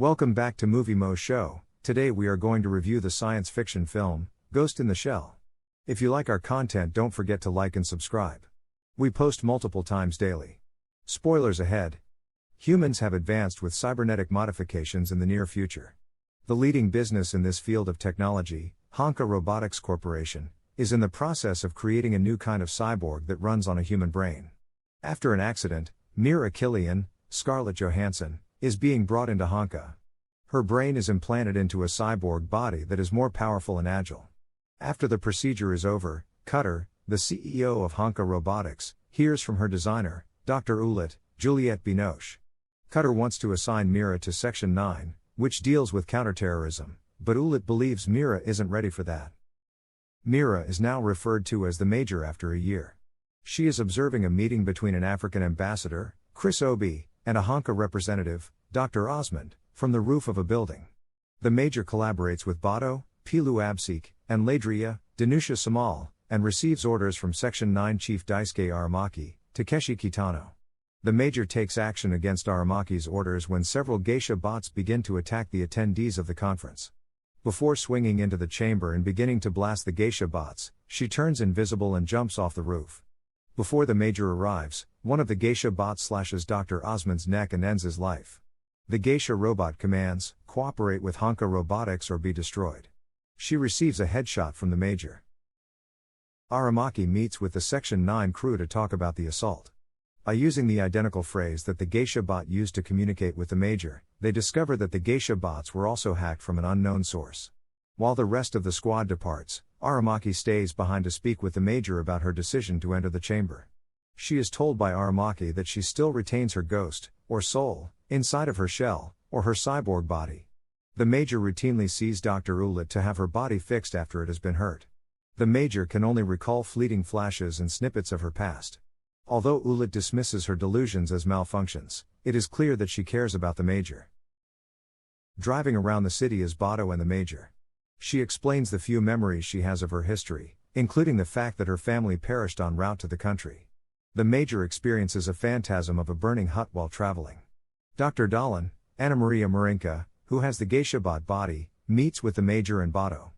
Welcome back to Movie Moshow. Today we are going to review the science fiction film, Ghost in the Shell. If you like our content, don't forget to like and subscribe. We post multiple times daily. Spoilers ahead. Humans have advanced with cybernetic modifications in the near future. The leading business in this field of technology, Honka Robotics Corporation, is in the process of creating a new kind of cyborg that runs on a human brain. After an accident, Mira Killian, Scarlett Johansson, is being brought into Honka. Her brain is implanted into a cyborg body that is more powerful and agile. After the procedure is over, Cutter, the CEO of Honka Robotics, hears from her designer, Dr. Ulit, Juliette Binoche. Cutter wants to assign Mira to Section 9, which deals with counterterrorism, but Ulit believes Mira isn't ready for that. Mira is now referred to as the Major after a year. She is observing a meeting between an African ambassador, Chris Obi, and a Honka representative, Dr. Osmond, from the roof of a building. The Major collaborates with Bado, Pilu Absik, and Ladria, Danusha Samal, and receives orders from Section 9 Chief Daisuke Aramaki, Takeshi Kitano. The Major takes action against Aramaki's orders when several geisha bots begin to attack the attendees of the conference. Before swinging into the chamber and beginning to blast the geisha bots, she turns invisible and jumps off the roof. Before the Major arrives, one of the geisha bots slashes Dr. Osmond's neck and ends his life. The geisha robot commands, "Cooperate with Honka Robotics or be destroyed." She receives a headshot from the Major. Aramaki meets with the Section 9 crew to talk about the assault. By using the identical phrase that the geisha bot used to communicate with the Major, they discover that the geisha bots were also hacked from an unknown source. While the rest of the squad departs, Aramaki stays behind to speak with the Major about her decision to enter the chamber. She is told by Aramaki that she still retains her ghost, or soul, inside of her shell, or her cyborg body. The Major routinely sees Dr. Ulit to have her body fixed after it has been hurt. The Major can only recall fleeting flashes and snippets of her past. Although Ulit dismisses her delusions as malfunctions, it is clear that she cares about the Major. Driving around the city is Bado and the Major. She explains the few memories she has of her history, including the fact that her family perished en route to the country. The Major experiences a phantasm of a burning hut while traveling. Dr. Dahlin, Anna Maria Marinka, who has the geisha bot body, meets with the Major and Bado.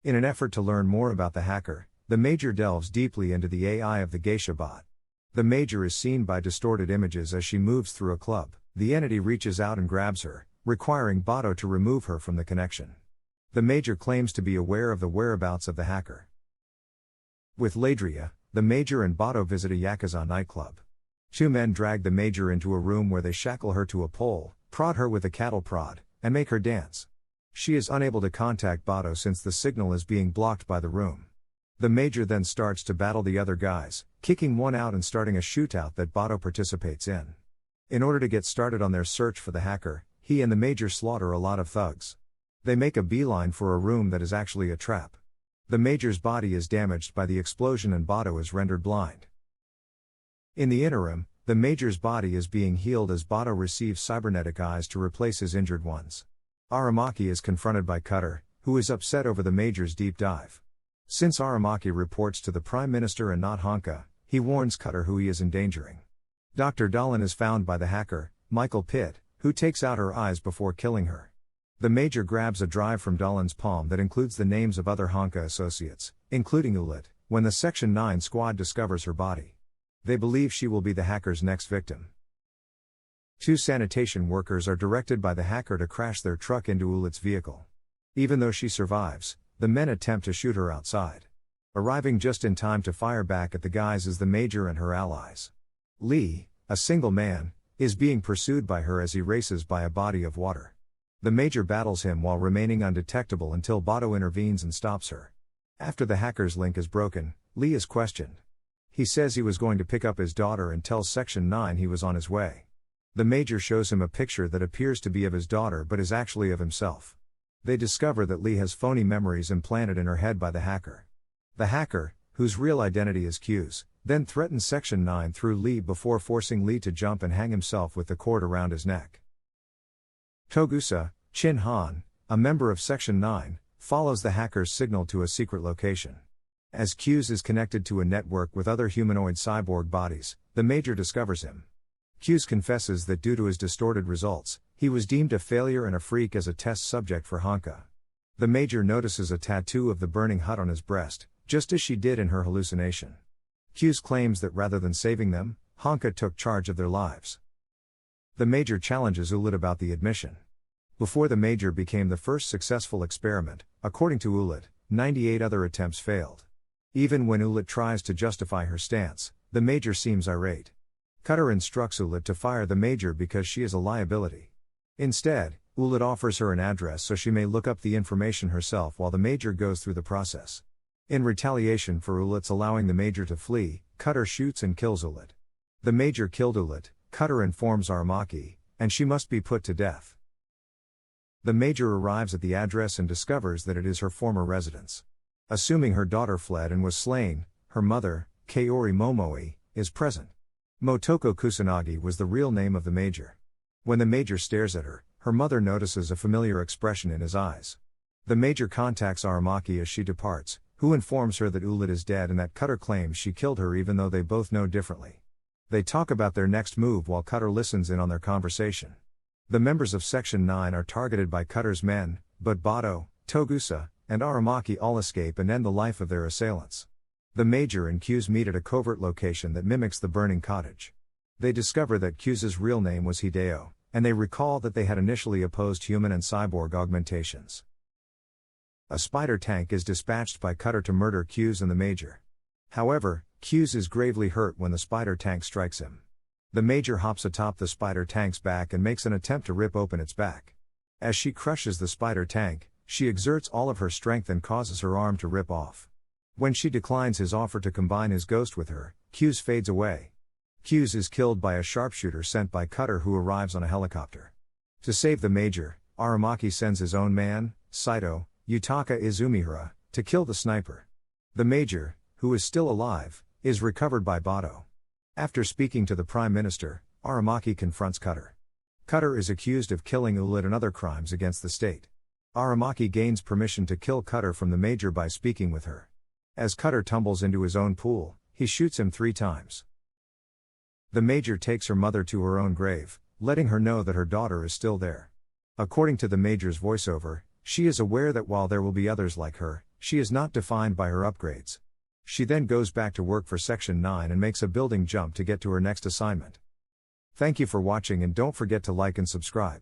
In an effort to learn more about the hacker, the Major delves deeply into the AI of the geisha bot. The Major is seen by distorted images as she moves through a club. The entity reaches out and grabs her, requiring Bado to remove her from the connection. The Major claims to be aware of the whereabouts of the hacker. With Ladria, the Major and Bado visit a Yakuza nightclub. Two men drag the Major into a room where they shackle her to a pole, prod her with a cattle prod, and make her dance. She is unable to contact Bado since the signal is being blocked by the room. The Major then starts to battle the other guys, kicking one out and starting a shootout that Bado participates in. In order to get started on their search for the hacker, he and the Major slaughter a lot of thugs. They make a beeline for a room that is actually a trap. The Major's body is damaged by the explosion and Bado is rendered blind. In the interim, the Major's body is being healed as Bado receives cybernetic eyes to replace his injured ones. Aramaki is confronted by Cutter, who is upset over the Major's deep dive. Since Aramaki reports to the Prime Minister and not Honka, he warns Cutter who he is endangering. Dr. Dahlin is found by the hacker, Michael Pitt, who takes out her eyes before killing her. The Major grabs a drive from Dahlin's palm that includes the names of other Honka associates, including Ulit, when the Section 9 squad discovers her body. They believe she will be the hacker's next victim. Two sanitation workers are directed by the hacker to crash their truck into Ulit's vehicle. Even though she survives, the men attempt to shoot her outside. Arriving just in time to fire back at the guys is the Major and her allies. Lee, a single man, is being pursued by her as he races by a body of water. The Major battles him while remaining undetectable until Bado intervenes and stops her. After the hacker's link is broken, Lee is questioned. He says he was going to pick up his daughter and tells Section 9 he was on his way. The Major shows him a picture that appears to be of his daughter but is actually of himself. They discover that Lee has phony memories implanted in her head by the hacker. The hacker, whose real identity is Q's, then threatens Section 9 through Lee before forcing Lee to jump and hang himself with the cord around his neck. Togusa, Chin Han, a member of Section 9, follows the hacker's signal to a secret location. As Q's is connected to a network with other humanoid cyborg bodies, the Major discovers him. Q's confesses that due to his distorted results, he was deemed a failure and a freak as a test subject for Hanka. The Major notices a tattoo of the burning hut on his breast, just as she did in her hallucination. Q's claims that rather than saving them, Hanka took charge of their lives. The Major challenges Ulit about the admission. Before the Major became the first successful experiment, according to Ulit, 98 other attempts failed. Even when Ulit tries to justify her stance, the Major seems irate. Cutter instructs Ulit to fire the Major because she is a liability. Instead, Ulit offers her an address so she may look up the information herself while the Major goes through the process. In retaliation for Ulit's allowing the Major to flee, Cutter shoots and kills Ulit. The Major killed Ulit, Cutter informs Aramaki, and she must be put to death. The Major arrives at the address and discovers that it is her former residence. Assuming her daughter fled and was slain, her mother, Kaori Momoi, is present. Motoko Kusanagi was the real name of the Major. When the Major stares at her, her mother notices a familiar expression in his eyes. The Major contacts Aramaki as she departs, who informs her that Ulit is dead and that Cutter claims she killed her even though they both know differently. They talk about their next move while Cutter listens in on their conversation. The members of Section 9 are targeted by Cutter's men, but Bato, Togusa, and Aramaki all escape and end the life of their assailants. The Major and Q's meet at a covert location that mimics the burning cottage. They discover that Q's real name was Hideo, and they recall that they had initially opposed human and cyborg augmentations. A spider tank is dispatched by Cutter to murder Q's and the Major. However, Q's is gravely hurt when the spider tank strikes him. The Major hops atop the spider tank's back and makes an attempt to rip open its back. As she crushes the spider tank, she exerts all of her strength and causes her arm to rip off. When she declines his offer to combine his ghost with her, Q's fades away. Q's is killed by a sharpshooter sent by Cutter who arrives on a helicopter. To save the Major, Aramaki sends his own man, Saito, Yutaka Izumihara, to kill the sniper. The Major, who is still alive, is recovered by Bato. After speaking to the Prime Minister, Aramaki confronts Cutter. Cutter is accused of killing Ulit and other crimes against the state. Aramaki gains permission to kill Cutter from the Major by speaking with her. As Cutter tumbles into his own pool, he shoots him 3 times. The Major takes her mother to her own grave, letting her know that her daughter is still there. According to the Major's voiceover, she is aware that while there will be others like her, she is not defined by her upgrades. She then goes back to work for Section 9 and makes a building jump to get to her next assignment. Thank you for watching and don't forget to like and subscribe.